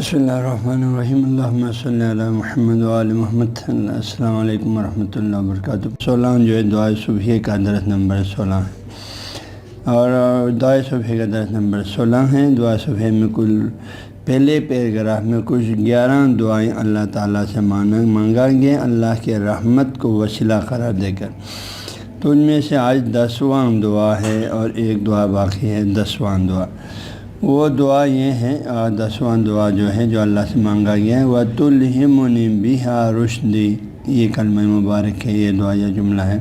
بسم اللہ الرحمن الرحیم اللہم صلی علی محمد وآل محمد۔ السلام علیکم ورحمۃ اللہ وبرکاتہ۔ 16 جو ہے دعائے صبح کا درس نمبر 16 ہے، اور دعائے صبح کا درس نمبر 16 ہے۔ دعائے صبح میں کل پہلے پیراگراف میں کچھ 11 دعائیں اللہ تعالیٰ سے مانگا گیا اللہ کے رحمت کو وسیلہ قرار دے کر، تو ان میں سے آج 10واں دعا ہے اور ایک دعا باقی ہے 10واں دعا۔ وہ دعا یہ ہے، 10واں دعا جو ہے جو اللہ سے مانگا گیا ہے، وَتُلْهِمُنِي بِهَا رُشْدِي، یہ کلمہ مبارک ہے، یہ دعا یہ جملہ ہے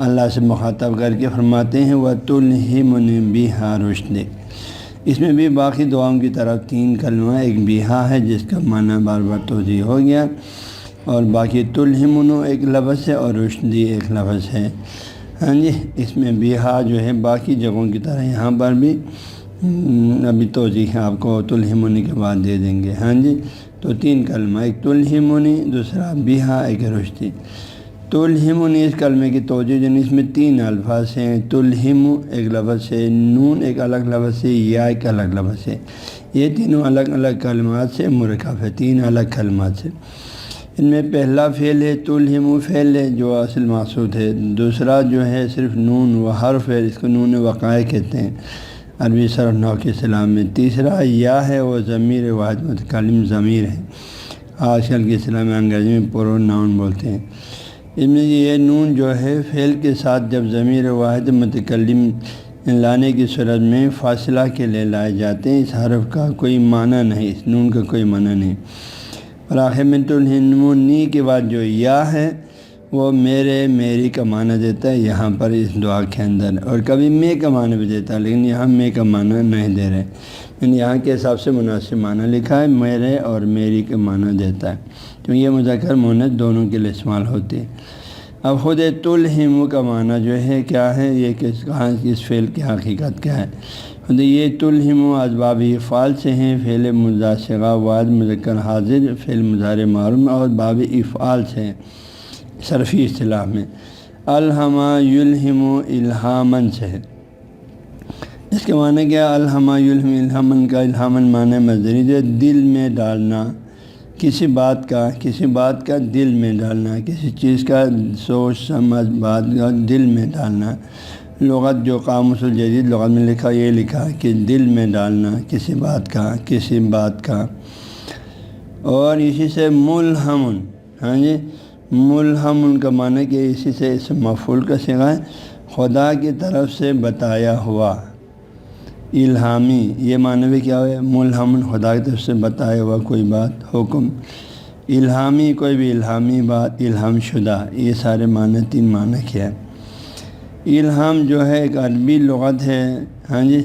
اللہ سے مخاطب کر کے فرماتے ہیں وَتُلْهِمُنِي بِهَا رُشْدِي۔ اس میں بھی باقی دعاؤں کی طرف 3 کلمہ، ایک بیہا ہے جس کا معنی بار بار توضیح ہو گیا، اور باقی تلہمنو ایک لفظ ہے اور رشدی ایک لفظ ہے۔ ہاں جی، اس میں بیہا جو ہے باقی جگہوں کی طرح یہاں پر بھی ابھی توضیح آپ کو تلہمنی کے بعد دے دیں گے۔ ہاں جی، تو 3 کلمہ، ایک تلہمنی، دوسرا بیہا، ایک رشدی۔ تلہمنی اس کلمے کی توجہ جن اس میں 3 الفاظ ہیں، تلہم ایک لفظ ہے، نون ایک الگ لفظ ہے، یا ایک الگ لفظ ہے، یہ تینوں الگ الگ کلمات سے مرکب ہے، 3 الگ کلمات سے۔ ان میں پہلا فعل ہے تلہم، فعل ہے جو اصل مقصود ہے، دوسرا جو ہے صرف نون و حرف ہے، اس کو نون وقائع کہتے ہیں عربی صرف نحو کے اصطلاح میں، تیسرا یا ہے وہ ضمیر واحد متکلم ضمیر ہے، آج کل کے اصطلاح میں انگریزی میں پرو ناؤن بولتے ہیں۔ اس میں یہ نون جو ہے فعل کے ساتھ جب ضمیر واحد متکلم لانے کی صورت میں فاصلہ کے لیے لائے جاتے ہیں، اس حرف کا کوئی معنی نہیں، اس نون کا کوئی معنی نہیں۔ اور آخر میں تلہمنی کے بعد جو یا ہے وہ میرے میری کا معنی دیتا ہے یہاں پر اس دعا کے اندر، اور کبھی میں کا معنی بھی دیتا ہے، لیکن یہاں میں کا معنی نہیں دے رہے، یعنی یہاں کے حساب سے مناسب معنی لکھا ہے، میرے اور میری کا معنی دیتا ہے، تو یہ مذکر مؤنث دونوں کے لیے استعمال ہوتی ہے۔ اب خود تلہم کا معنی جو ہے کیا ہے، یہ کہاں اس فعل کی حقیقت کیا ہے؟ خود یہ تلہم اسباب افعال سے ہیں، فعل مضارع صیغہ واحد مذکر حاضر، فعل مضارع معروف اور باب افعال سے ہیں صرفی اصطلاح میں۔ الہما یلہم الہامن سے ہے، اس کے معنی کیا؟ الہما یلہم الہامن کا الہامن معنی مصدری ہے دل میں ڈالنا، کسی بات کا دل میں ڈالنا، کسی چیز کا سوچ سمجھ بات کا دل میں ڈالنا۔ لغت جو قاموس الجدید لغت میں یہ لکھا کہ دل میں ڈالنا کسی بات کا، اور اسی سے ملہمن، ہاں جی، ملہمن کا معنی کہ اسی سے اس مفعول کا صیغہ ہے، خدا کی طرف سے بتایا ہوا، الہامی، یہ معنی بھی کیا ہے؟ ملہمن، خدا کی طرف سے بتایا ہوا کوئی بات، حکم، الہامی کوئی بھی الہامی بات، الہام شدہ، یہ سارے معنی 3 معنی کیا ہے۔ الہام جو ہے ایک عربی لغت ہے، ہاں جی،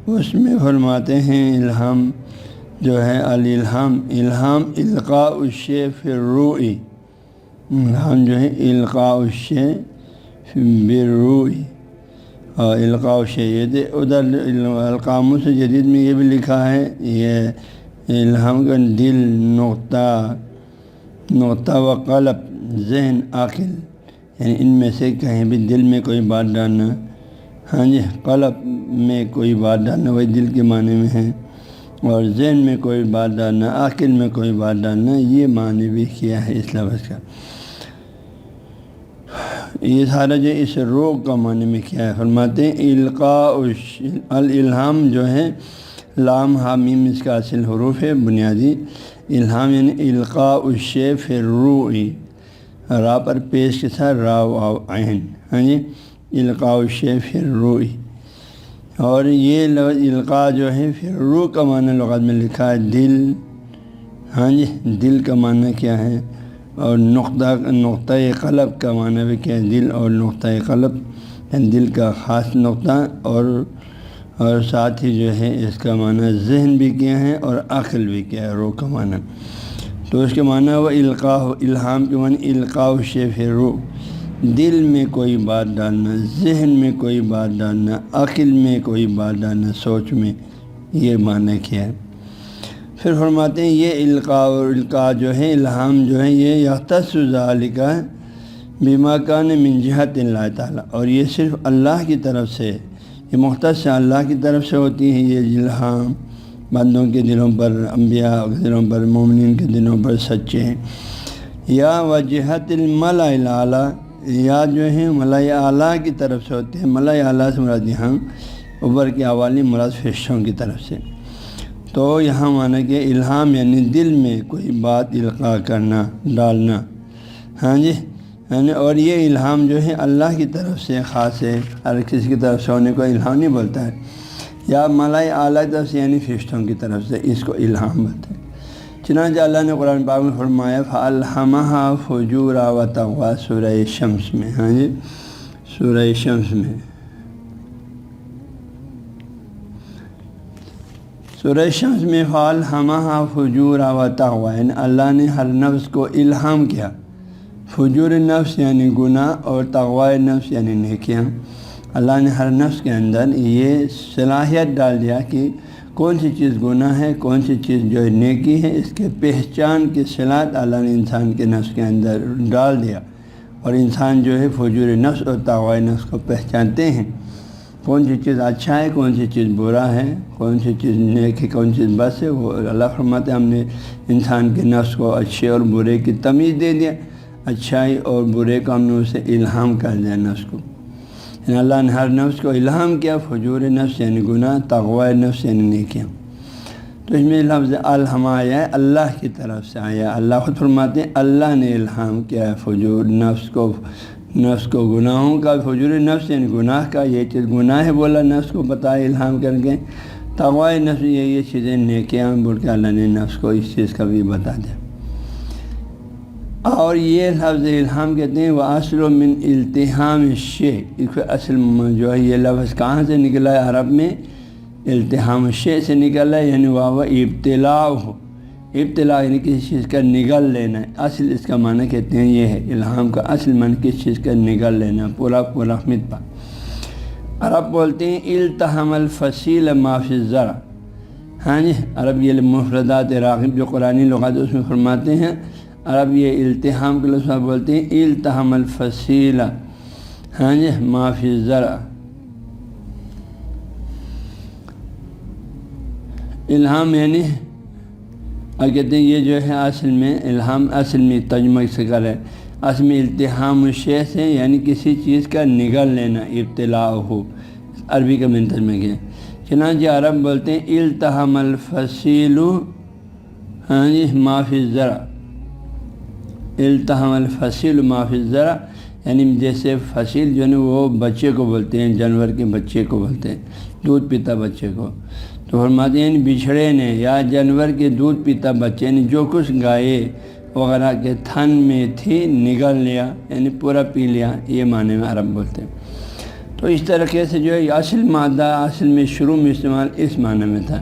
اس میں فرماتے ہیں الہام جو ہے الہام القاء الشیء فی الروح، الہام جو ہے القاء الشیء بالروح، اور القاء الشیء یہ ادھر القاموس جدید میں یہ بھی لکھا ہے، یہ الہام کا دل، نقطہ و قلب، ذہن، عقل، یعنی ان میں سے کہیں بھی دل میں کوئی بات ڈالنا، ہاں جی، قلب میں کوئی بات ڈالنا وہی دل کے معنی میں ہے، اور ذہن میں کوئی بات ڈالنا، عقل میں کوئی بات ڈالنا، یہ معنی بھی کیا ہے اس لفظ کا۔ یہ سارا جو اس روح کا معنی میں کیا ہے، فرماتے ہیں القاء الالہام جو ہے لام ہا میم اس کا اصل حروف ہے بنیادی، الہام یعنی القاء الشیء فی الروح، را پر پیش کے ساتھ را و عین، ہاں جی، القاء الشیء فی الروح، اور یہ لفظ القاء جو ہے فی الروح کا معنی لغت میں لکھا ہے دل، ہاں جی، دل کا معنی کیا ہے، اور نقطہ قلب کا معنی بھی کیا ہے، دل اور نقطہ قلب، یعنی دل کا خاص نقطہ، اور ساتھ ہی جو ہے اس کا معنی ذہن بھی کیا ہے اور عقل بھی کیا ہے، روح کا معنی، تو اس کے معنی وہ القاء، الہام کے معنی القاء الشیء فی الروح، دل میں کوئی بات ڈالنا، ذہن میں کوئی بات ڈالنا، عقل میں کوئی بات ڈالنا، سوچ میں، یہ معنی کیا ہے۔ پھر فرماتے ہیں یہ القاء جو ہے، الہام جو ہے، یہ یختص ذالک بما کان من جہت اللہ تعالیٰ، اور یہ صرف اللہ کی طرف سے، یہ مختص اللہ کی طرف سے ہوتی ہے یہ الہام، بندوں کے دلوں پر، انبیاء کے دلوں پر، مومنین کے دلوں پر سچے ہیں۔ یا وجہت الملأ الاعلیٰ، یا جو ہے ملائے اعلیٰ کی طرف سے ہوتے ہیں۔ ملائے اعلیٰ سے مراد یہاں اوپر کی عوالی مراد فرشتوں کی طرف سے۔ تو یہاں مانا کہ الہام یعنی دل میں کوئی بات القاء کرنا، ڈالنا، ہاں جی، یعنی اور یہ الہام جو ہے اللہ کی طرف سے خاص ہے، ہر کسی کی طرف سے ہونے کو الہام نہیں بولتا ہے۔ یا ملائے اعلیٰ کی طرف سے یعنی فرشتوں کی طرف سے اس کو الہام بولتے ہیں۔ چنانچہ اللہ نے قرآن پاک میں فرمایا فَأَلْهَمَهَا فُجُورَهَا وَتَقْوَاهَا، سورہ شمس میں، ہاں جی، سورہ شمس میں، سورہ شمس میں فَأَلْهَمَهَا فُجُورَهَا وَتَقْوَاهَا، یعنی اللہ نے ہر نفس کو الہام کیا، فجور نفس یعنی گناہ اور تقوی نفس یعنی نیکیاں۔ اللہ نے ہر نفس کے اندر یہ صلاحیت ڈال دیا کہ کون سی چیز گناہ ہے، کون سی چیز جو ہے نیکی ہے، اس کے پہچان کی صلاحیت اللہ نے انسان کے نفس کے اندر ڈال دیا، اور انسان جو ہے فجور نفس اور تقوی نفس کو پہچانتے ہیں، کون سی چیز اچھا ہے، کون سی چیز برا ہے، کون سی چیز نیک ہے، کون سی چیز بس ہے۔ وہ اللہ فرماتے ہیں ہم نے انسان کے نفس کو اچھے اور برے کی تمیز دے دیا، اچھائی اور برے کو ہم نے اسے الہام کر دیا نفس کو، یعنی اللہ نے ہر نفس کو الہام کیا، فجور نفس یعنی گناہ، تقوی نفس یعنی نیکیاں۔ تو اس میں لفظ الہم آیا ہے، اللہ کی طرف سے آیا، اللہ خود فرماتے ہیں اللہ نے الہام کیا ہے فجور نفس کو گناہوں کا، فجور نفس یعنی گناہ کا، یہ چیز گناہ ہے بولا نفس کو بتایا الہام کر کے، تقوی نفس یہ چیزیں نیکیاں بول کے اللہ نے نفس کو اس چیز کا بھی بتا دیا۔ اور یہ لفظ الہام کہتے ہیں وہ اصل من التہام الشیء، اس کا اصل جو ہے یہ لفظ کہاں سے نکلا ہے؟ عرب میں التہام الشیء سے نکلا ہے، یعنی وہ ابتلاء ہو، ابتلاء یعنی کسی چیز کا نگل لینا ہے۔ اصل اس کا معنی کہتے ہیں یہ ہے، الہام کا اصل معنی کسی چیز کا نگل لینا، پورا مت پا۔ عرب بولتے ہیں التہم الفصیل ما فی الزرع، ہاں جی، عرب یہ مفردات راغب جو قرآنی لغات اس میں فرماتے ہیں، عرب یہ التہام کے لفظ بولتے ہیں التہم الفصیل، ہاں جی، ما فی الزرع۔ الہام یعنی اور کہتے ہیں یہ جو ہے اصل میں الہام اصل میں ترجمہ سے کرے، اصل میں التہام الشیء سے یعنی کسی چیز کا نگل لینا، ابتلاء ہو، عربی کا میں ترجمہ کیا۔ چنانچہ عرب بولتے ہیں التہم الفصیل، ہاں جی، ما فی الزرع، التہم الفصیل ما فی الزرع، یعنی جیسے فصیل جو ہے وہ بچے کو بولتے ہیں، جانور کے بچے کو بولتے ہیں، دودھ پیتا بچے کو۔ تو فرماتے ہیں بچھڑے نے یا جانور کے دودھ پیتا بچے نے جو کچھ گائے وغیرہ کے تھن میں تھی نگل لیا، یعنی پورا پی لیا، یہ معنی میں عرب بولتے ہیں۔ تو اس طریقے سے جو ہے اصل مادہ اصل میں شروع میں استعمال اس معنی میں تھا،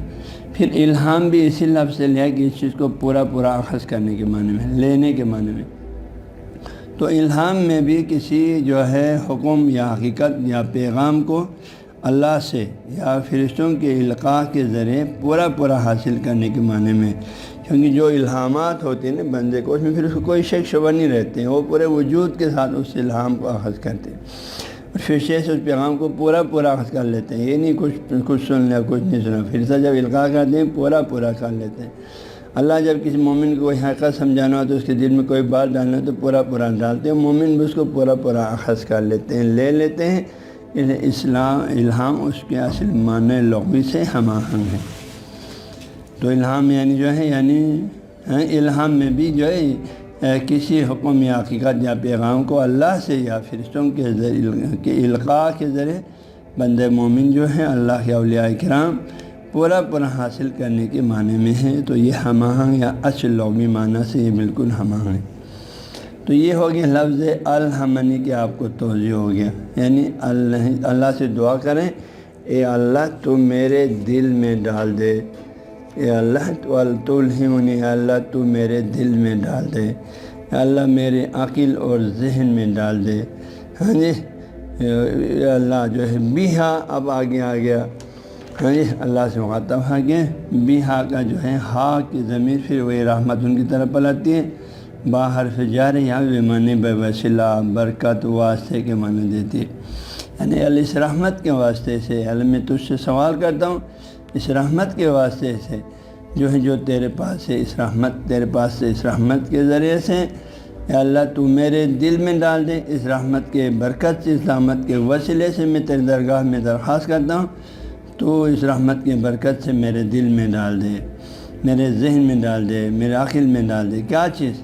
پھر الہام بھی اسی لفظ سے لیا کہ اس چیز کو پورا اخذ کرنے کے معنی میں، لینے کے معنی میں۔ تو الہام میں بھی کسی جو ہے حکم یا حقیقت یا پیغام کو اللہ سے یا فرشتوں کے القاء کے ذریعے پورا حاصل کرنے کے معنی میں، کیونکہ جو الہامات ہوتے ہیں نا بندے کو، اس میں پھر اس کو کوئی شک شبہ نہیں رہتے ہیں، وہ پورے وجود کے ساتھ اس الہام کو اخذ کرتے ہیں، اور فرشتے سے اس پیغام کو پورا اخذ کر لیتے ہیں، یہ نہیں کچھ سن لیا کچھ نہیں سنا، فرشتہ جب القاء کرتے ہیں پورا کر لیتے ہیں۔ اللہ جب کسی مومن کو کوئی حقیقت سمجھانا ہو تو اس کے دل میں کوئی بات ڈالنا ہو تو پورا ڈالتے ہیں، مومن بھی اس کو پورا اخذ کر لیتے ہیں، لے لیتے ہیں۔ الہام اس کے اصل معنی لغوی سے ہم آہنگ ہے۔ تو الہام یعنی جو ہے یعنی الہام میں بھی جو ہے کسی حکم یا حقیقت یا پیغام کو اللہ سے یا فرشتوں کے ذریعے القاء کے ذریعے بندہ مومن جو ہے اللہ کے اولیاء کرام پورا حاصل کرنے کے معنی میں ہے۔ تو یہ ہم آہنگ یا اصل لغوی معنی سے یہ بالکل ہم آہنگ ہے۔ تو یہ ہو گیا لفظ الہمنی کہ آپ کو توضیح ہو گیا، یعنی اللہ سے دعا کریں، اے اللہ تو میرے دل میں ڈال دے، اے اللہ تو الہمنی، اللہ تو میرے دل میں ڈال دے، اے اللہ میرے عقل اور ذہن میں ڈال دے، ہاں جی، اے اللہ جو ہے بیہا اب آگے آ گیا، ہاں جی، اللہ سے مخاطب ہے کہ بیہا کا جو ہے ہا کی ضمیر پھر وہی رحمت ان کی طرف پلٹتی ہے، با حرف جار یا بمعنی بوسیلہ برکت واسطے کے معنی دیتی ہے، یعنی اللہ اس رحمت کے واسطے سے اللہ میں تجھ سے سوال کرتا ہوں اس رحمت کے واسطے سے جو ہے جو تیرے پاس ہے، اس رحمت تیرے پاس سے، اس رحمت کے ذریعے سے یا اللہ تو میرے دل میں ڈال دے، اس رحمت کے برکت سے، اس رحمت کے وسیلے سے میں تیری درگاہ میں درخواست کرتا ہوں، تو اس رحمت کی برکت سے میرے دل میں ڈال دے، میرے ذہن میں ڈال دے، میرے عقل میں ڈال دے۔ کیا چیز؟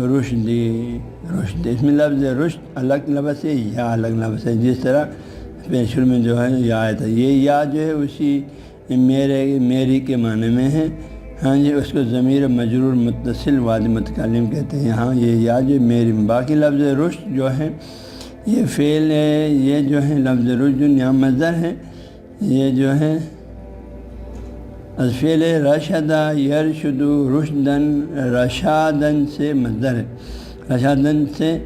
رشدی، رشد۔ اس میں لفظ رشد الگ لفظ ہے یا الگ لفظ ہے، جس طرح شروع میں جو ہے یا آیا تھا، یہ یا جو ہے اسی میری کے معنی میں ہے۔ ہاں جی، اس کو ضمیر مجرور متصل واد متکلم کہتے ہیں۔ ہاں یہ یا جو میری، باقی لفظ رشد جو ہے یہ فعل ہے، یہ جو ہے لفظ رشد یہاں مصدر ہے، یہ جو ہے فعل رشدہ یرشد رشدن، رشادن سے مصدر ہے، رشادن سے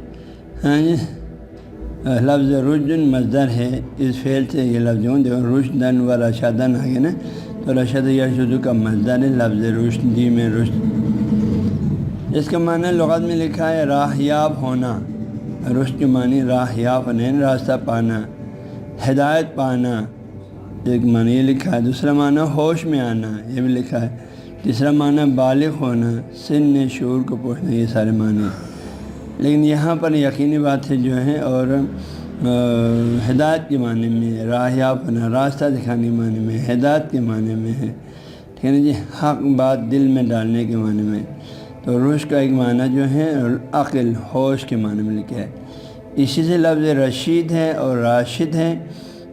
ہاں جی لفظ رشدن مصدر ہے، اس فعل سے یہ لفظ دیکھو رشدن و رشادن آگے نا، تو رشد یرشد کا مصدر ہے لفظ رشدی میں رشد۔ اس کا معنی لغت میں لکھا ہے راہ یاب ہونا، رشد کے معنی راہ یاب ہونا، راستہ پانا، ہدایت پانا، ایک معنی یہ لکھا ہے۔ دوسرا معنی ہوش میں آنا، یہ بھی لکھا ہے۔ تیسرا معنی بالغ ہونا، سن شعور کو پہنچنا، یہ سارے معنی۔ لیکن یہاں پر یقینی بات ہے جو ہے، اور ہدایت کے معنی میں، راہیاب ہونا، راستہ دکھانے کے معنی میں، ہدایت کے معنی میں ہے، ٹھیک ہے نا جی، حق بات دل میں ڈالنے کے معنی میں۔ تو رشد کا ایک معنی جو ہے عقل، ہوش کے معنی میں لکھا ہے۔ اسی سے لفظ رشید ہے اور راشد ہے،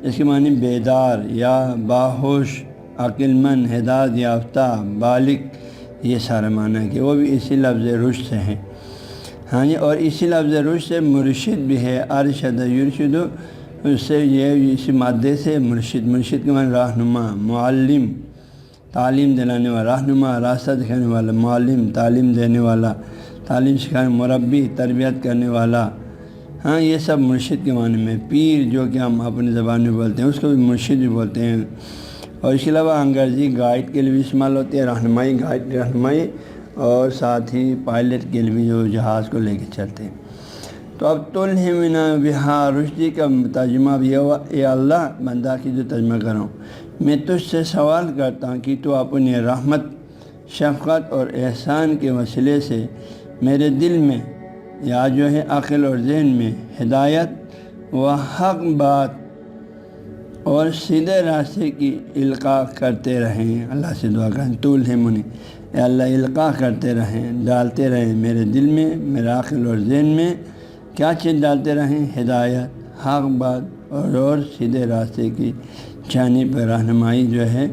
اس کے معنی بیدار یا باہوش، عقل مند، ہدایت یافتہ، بالغ، یہ سارا معنی ہے کہ وہ بھی اسی لفظ رشد سے ہے۔ ہاں جی، اور اسی لفظ رشد سے مرشد بھی ہے، ارشد یرشد، اس سے یہ اسی مادے سے مرشد، مرشد کے معنی رہنما، معلم، تعلیم دلانے والا، رہنما راستہ دکھانے والا، معلم تعلیم دینے والا، تعلیم سکھانے، مربی تربیت کرنے والا، ہاں یہ سب مرشد کے معنی میں۔ پیر جو کہ ہم اپنی زبان میں بولتے ہیں اس کو بھی مرشد بھی بولتے ہیں، اور اس کے علاوہ انگریزی گائیڈ کے لیے بھی استعمال ہوتی ہے، رہنمائی، گائیڈ رہنمائی، اور ساتھ ہی پائلٹ کے لیے بھی جو جہاز کو لے کے چلتے ہیں۔ تو اب تلہمنا بہا رشدی کا ترجمہ بھی ہوا، اے اللہ بندہ کی جو ترجمہ کروں، میں تجھ سے سوال کرتا ہوں کہ تو اپنی رحمت، شفقت اور احسان کے وسیلے سے میرے دل میں یا جو ہے عقل اور ذہن میں ہدایت و حق بات اور سیدھے راستے کی القاء کرتے رہیں۔ اللہ سے دعا کریں، تلہمنی، اے اللہ القاء کرتے رہیں، ڈالتے رہیں میرے دل میں، میرے عقل اور ذہن میں کیا چیز ڈالتے رہیں؟ ہدایت، حق بات اور سیدھے راستے کی جانب پر رہنمائی جو ہے،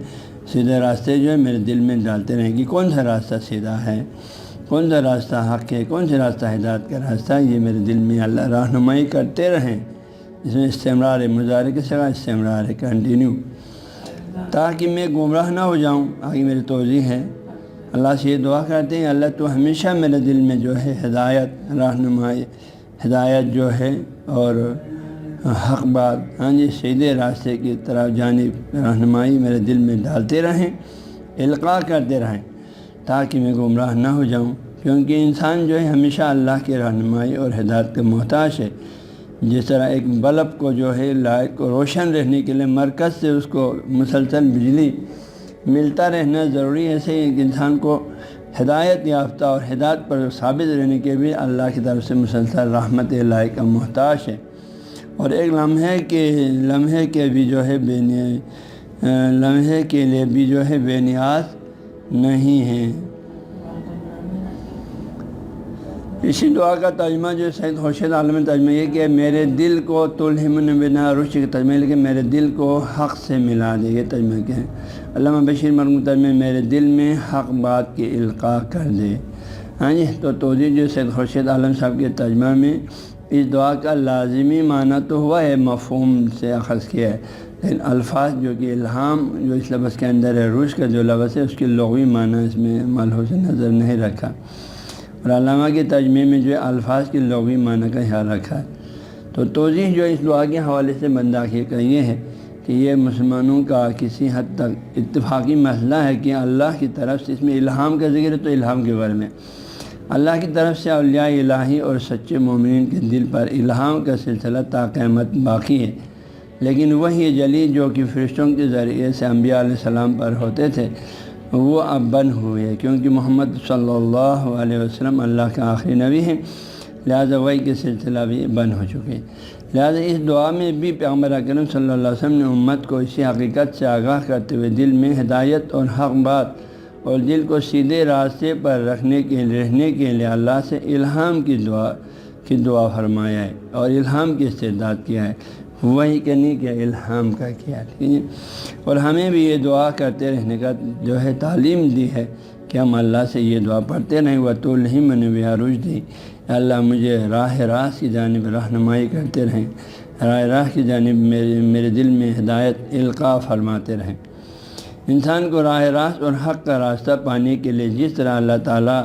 سیدھے راستے جو ہے میرے دل میں ڈالتے رہیں کہ کون سا راستہ سیدھا ہے، کون سا راستہ حق ہے، کون سا راستہ ہدایت کا راستہ ہے، یہ میرے دل میں اللہ رہنمائی کرتے رہیں۔ اس میں استمرار ہے، مضارع کے ساتھ استمرار ہے، کنٹینیو، تاکہ میں گمراہ نہ ہو جاؤں۔ آگے میری توضیح ہے، اللہ سے یہ دعا کرتے ہیں اللہ تو ہمیشہ میرے دل میں جو ہے ہدایت، رہنمائی، ہدایت جو ہے اور حق بات، ہاں جی سیدھے راستے کی طرف جانب رہنمائی میرے دل میں ڈالتے رہیں، القاء کرتے رہیں، تاکہ میں گمراہ نہ ہو جاؤں، کیونکہ انسان جو ہے ہمیشہ اللہ کی رہنمائی اور ہدایت کا محتاج ہے۔ جس طرح ایک بلب کو جو ہے لائٹ کو روشن رہنے کے لیے مرکز سے اس کو مسلسل بجلی ملتا رہنا ضروری ہے، ایسے ایک انسان کو ہدایت یافتہ اور ہدایت پر ثابت رہنے کے بھی اللہ کی طرف سے مسلسل رحمت الہی کا محتاج ہے، اور ایک لمحے کے بھی جو ہے لمحے کے لیے بھی جو ہے بے نیاز نہیں ہے۔ اسی دعا کا ترجمہ جو سید خورشید عالم ترجمہ یہ کہ میرے دل کو تلہمن بنا رشد کے ترجمہ لیکن میرے دل کو حق سے ملا دے، یہ ترجمہ کیا ہے؟ علامہ بشیر مرحوم ترجمہ میرے دل میں حق بات کی القاء کر دے۔ ہاں جی، تو توضیح جو سید خورشید عالم صاحب کے ترجمہ میں اس دعا کا لازمی معنی تو ہوا ہے، مفہوم سے اخذ کیا ہے، لیکن الفاظ جو کہ الہام جو اس لفظ کے اندر ہے، رشد کا جو لفظ ہے اس کی لغوی معنی اس میں ملحوظ نظر نہیں رکھا، اور علامہ کے ترجمے میں جو ہے الفاظ کی لغوی معنی کا خیال رکھا ہے۔ تو توضیح جو اس دعا کے حوالے سے بنداخیر کا یہ ہے کہ یہ مسلمانوں کا کسی حد تک اتفاقی مسئلہ ہے کہ اللہ کی طرف سے، اس میں الہام کا ذکر ہے تو الہام کے بارے میں اللہ کی طرف سے اولیاء الہی اور سچے مومنین کے دل پر الہام کا سلسلہ تا قیامت باقی ہے، لیکن وہی جلی جو کہ فرشتوں کے ذریعے سے انبیاء علیہ السلام پر ہوتے تھے وہ اب بند ہوئے، کیونکہ محمد صلی اللہ علیہ وسلم اللہ کا آخری نبی ہیں، لہذا وحی کے سلسلہ بھی بند ہو چکے۔ لہذا اس دعا میں بھی پیغمبر اکرم صلی اللہ علیہ وسلم نے امت کو اسی حقیقت سے آگاہ کرتے ہوئے دل میں ہدایت اور حق بات اور دل کو سیدھے راستے پر رہنے کے لیے اللہ سے الہام کی دعا فرمایا ہے، اور الہام کی استعداد کیا ہے، وہی کہ نہیں کیا الہام کا کیا، ٹھیک ہے۔ اور ہمیں بھی یہ دعا کرتے رہنے کا جو ہے تعلیم دی ہے کہ ہم اللہ سے یہ دعا پڑھتے رہیں، وَتُلْهِمْنِي بِهَا رُشْدِي، اللہ مجھے راہ راست کی جانب رہنمائی کرتے رہیں، راہ راست کی جانب میرے دل میں ہدایت القاء فرماتے رہیں۔ انسان کو راہ راست اور حق کا راستہ پانے کے لیے جس طرح اللہ تعالیٰ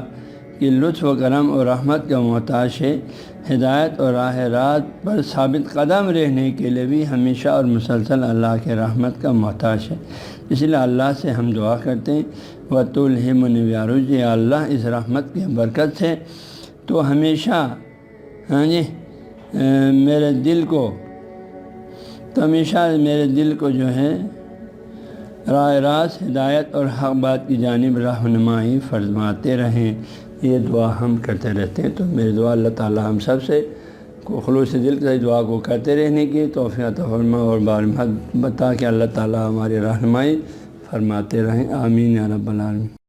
کی لطف و کرم اور رحمت کا محتاج ہے، ہدایت اور راہ راست پر ثابت قدم رہنے کے لیے بھی ہمیشہ اور مسلسل اللہ کے رحمت کا محتاج ہے۔ اس لیے اللہ سے ہم دعا کرتے ہیں وَتُلْهِمْنِي بِهَا رُشْدِي، یا اللہ اس رحمت کی برکت سے تو ہمیشہ میرے دل کو جو ہے راہ راست ہدایت اور حق بات کی جانب رہنمائی فرماتے رہیں۔ یہ دعا ہم کرتے رہتے ہیں، تو میری دعا اللہ تعالیٰ ہم سب سے کو خلوص دل سے دعا کو کرتے رہنے کی توفیق عطا فرمائے، اور بتا کہ اللہ تعالیٰ ہماری رہنمائی فرماتے رہیں، آمین یا رب العالمین۔